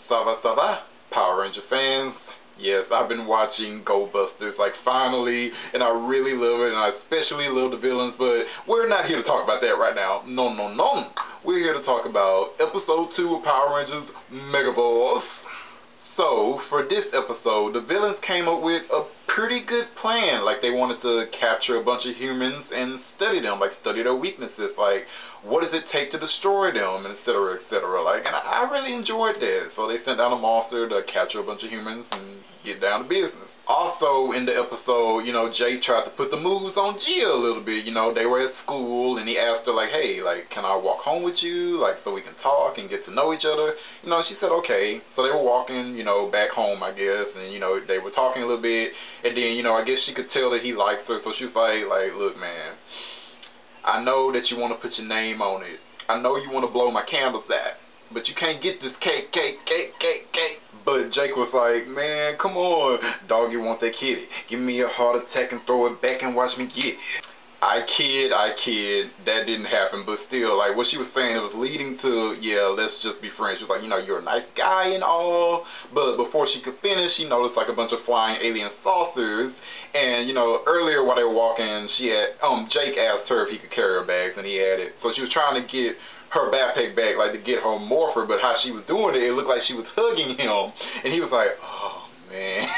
Ça va, Power Ranger fans? Yes, I've been watching Go Busters, like, finally, and I really love it, and I especially love the villains, but we're not here to talk about that right now. No, no, no. We're here to talk about Episode 2 of Power Rangers Megaforce. So, for this episode, the villains came up with a pretty good plan. Like, they wanted to capture a bunch of humans and study them, like, study their weaknesses, like, what does it take to destroy them, etc., etc. Like, and I really enjoyed that. So they sent down a monster to capture a bunch of humans and get down to business. Also, in the episode, Jake tried to put the moves on Gia a little bit. They were at school, and he asked her, like, hey, like, can I walk home with you, like, so we can talk and get to know each other? She said, okay. So they were walking, back home, I guess, and, they were talking a little bit, and then, I guess she could tell that he likes her, so she was like, look, man, I know that you want to put your name on it. I know you want to blow my candles out, but you can't get this cake. But Jake was like, man, come on, doggy want that kitty. Give me a heart attack and throw it back and watch me get it. I kid, that didn't happen, but still, like, what she was saying, it was leading to, yeah, let's just be friends. She was like, you're a nice guy and all, but before she could finish, she noticed, like, a bunch of flying alien saucers, and, earlier while they were walking, Jake asked her if he could carry her bags, and he had it, so she was trying to get her backpack back, like, to get her morpher, but how she was doing it, it looked like she was hugging him, and he was like, oh, man.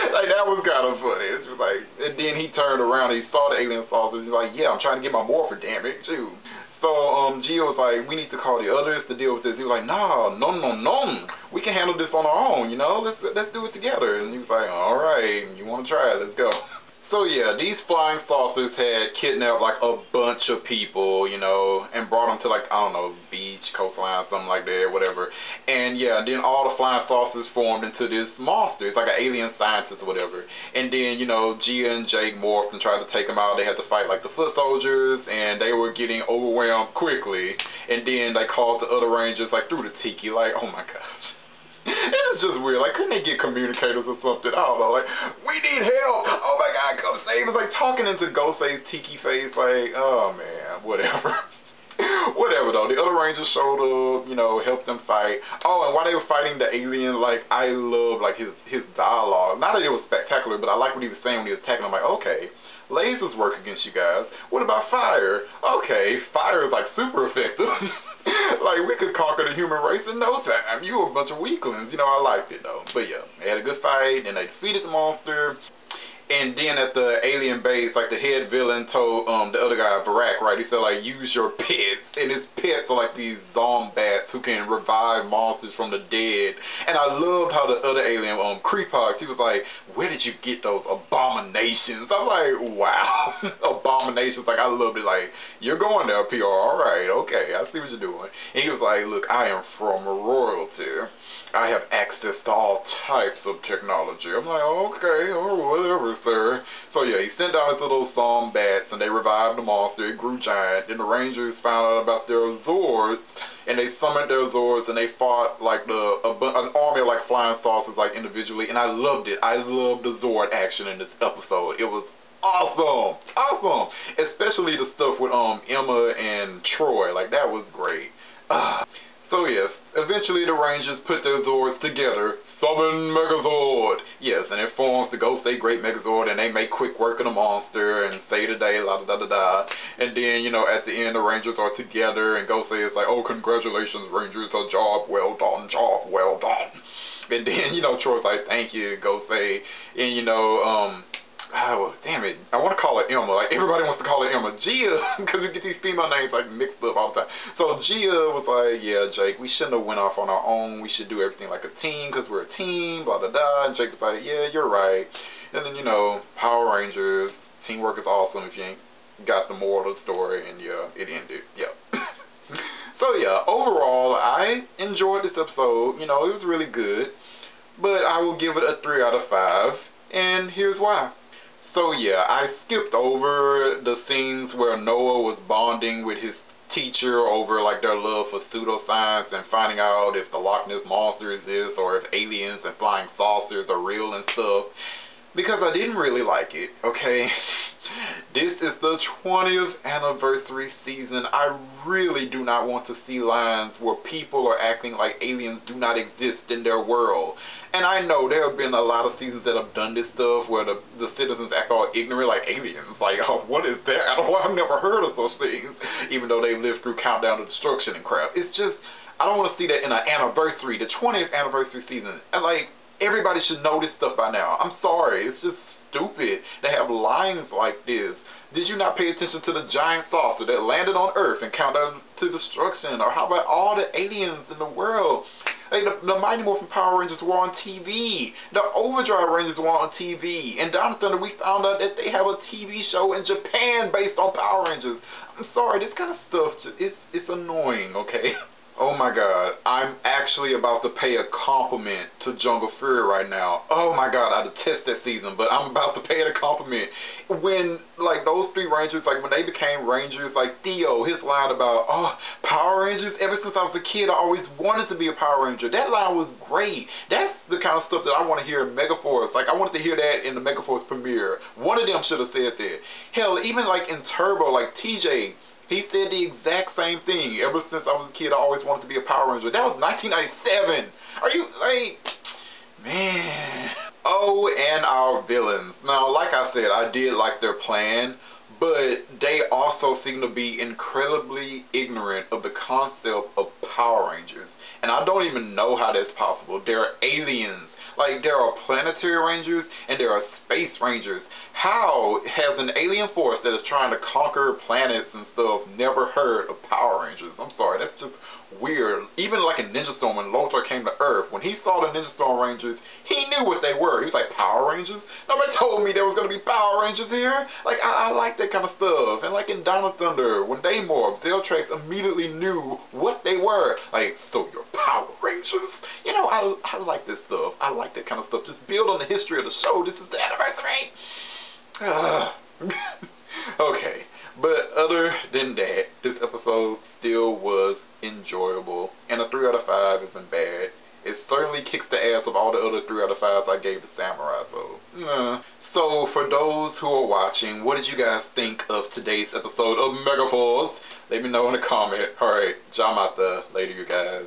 Like, that was kind of funny. It was like, and then he turned around and he saw the alien saucers. He's like, yeah, I'm trying to get my morpher, damn it, too. So, Gia was like, we need to call the others to deal with this. He was like, no. We can handle this on our own, Let's do it together. And he was like, all right, you want to try it? Let's go. So yeah, these flying saucers had kidnapped like a bunch of people, and brought them to, like, I don't know, beach, coastline, something like that, whatever. And yeah, then all the flying saucers formed into this monster. It's like an alien scientist or whatever. And then, Gia and Jake morphed and tried to take them out. They had to fight like the foot soldiers, and they were getting overwhelmed quickly. And then they called the other Rangers, like, through the tiki, like, oh my gosh. It's just weird. Like, couldn't they get communicators or something? I don't know. Like, we need help. Oh my God, go save us. Like, talking into Ghostface's tiki face. Like, oh man, whatever. Whatever though. The other Rangers showed up, helped them fight. Oh, and while they were fighting the alien, like, I love like his dialogue. Not that it was spectacular, but I like what he was saying when he was attacking. I'm like, okay, lasers work against you guys. What about fire? Okay, fire is like super effective. Like, we could conquer the human race in no time. You were a bunch of weaklings. I liked it, though. But, yeah, they had a good fight, and they defeated the monster. And then at the alien base, like, the head villain told the other guy, Barack, right, he said, like, use your pets. And his pets are, like, these zombats who can revive monsters from the dead. And I loved how the other alien, Creepox, he was like, where did you get those abominations? I'm like, wow. Abominations. Like, I loved it. Like, you're going there, PR. All right, okay, I see what you're doing. And he was like, look, I am from royalty. I have access to all types of technology. I'm like, okay, or whatever, sir. So yeah, he sent down into those zombats, and they revived the monster. It grew giant. Then the Rangers found out about their Zords, and they summoned their Zords, and they fought like an army of like flying saucers, like, individually. And I loved it. I loved the Zord action in this episode. It was awesome, especially the stuff with Emma and Troy. Like, that was great. So yes, eventually the Rangers put their Zords together. Summon Megazord! Yes, and it forms the Ghost State Great Megazord, and they make quick work of the monster and save the day, la da da da da. And then, at the end, the Rangers are together, and Ghost State is like, oh, congratulations, Rangers, a job well done, job well done. And then, Troy's like, thank you, Ghost State. And, oh, damn it. I want to call her Emma. Like, everybody wants to call her Emma. Gia, because we get these female names, like, mixed up all the time. So Gia was like, yeah, Jake, we shouldn't have went off on our own. We should do everything like a team, because we're a team, blah, blah, blah. And Jake was like, yeah, you're right. And then, Power Rangers, teamwork is awesome if you ain't got the moral of the story. And, yeah, it ended. Yeah. So, yeah, overall, I enjoyed this episode. It was really good. But I will give it a 3 out of 5. And here's why. So yeah, I skipped over the scenes where Noah was bonding with his teacher over like their love for pseudoscience and finding out if the Loch Ness Monster exists or if aliens and flying saucers are real and stuff. Because I didn't really like it, okay? This is the 20th anniversary season. I really do not want to see lines where people are acting like aliens do not exist in their world. And I know there have been a lot of seasons that have done this stuff where the citizens act all ignorant like aliens. Like, oh, what is that? I've never heard of those things. Even though they've lived through Countdown to Destruction and crap. It's just, I don't want to see that in an anniversary, the 20th anniversary season. And like, everybody should know this stuff by now. I'm sorry. It's just stupid to have lines like this. Did you not pay attention to the giant saucer that landed on Earth and Countdown to Destruction? Or how about all the aliens in the world? Like the Mighty Morphin Power Rangers were on TV. The Overdrive Rangers were on TV. In Down Thunder, we found out that they have a TV show in Japan based on Power Rangers. I'm sorry, this kind of stuff, it's annoying, okay? Oh my god, I'm actually about to pay a compliment to Jungle Fury right now. Oh my god, I detest that season, but I'm about to pay it a compliment. When, like, those three Rangers, like, when they became Rangers, like, Theo, his line about, oh, Power Rangers, ever since I was a kid, I always wanted to be a Power Ranger. That line was great. That's the kind of stuff that I want to hear in Megaforce. Like, I wanted to hear that in the Megaforce premiere. One of them should have said that. Hell, even, like, in Turbo, like, TJ, he said the exact same thing. Ever since I was a kid, I always wanted to be a Power Ranger. That was 1997. Are you, like, man. Oh, and our villains. Now, like I said, I did like their plan, but they also seem to be incredibly ignorant of the concept of Power Rangers. And I don't even know how that's possible. They're aliens. Like, there are planetary rangers and there are space rangers. How has an alien force that is trying to conquer planets and stuff never heard of Power Rangers? I'm sorry, that's just weird. Even like in Ninja Storm, when Lothar came to Earth, when he saw the Ninja Storm Rangers, he knew what they were. He was like, Power Rangers? Nobody told me there was going to be Power Rangers here. Like, I like that kind of stuff. And like in Dawn of Thunder, when they morphed, Zelltrax immediately knew what they were. Like, so you're Power Rangers? You know, I like this stuff. I like that kind of stuff. Just build on the history of the show. This is the anniversary. Okay, but other than that, this episode still was enjoyable, and a 3 out of 5 isn't bad. It certainly kicks the ass of all the other 3 out of 5s I gave to Samurai, so So for those who are watching, what did you guys think of today's episode of Megaforce? Let me know in the comment. Alright, Jamata. Later, you guys.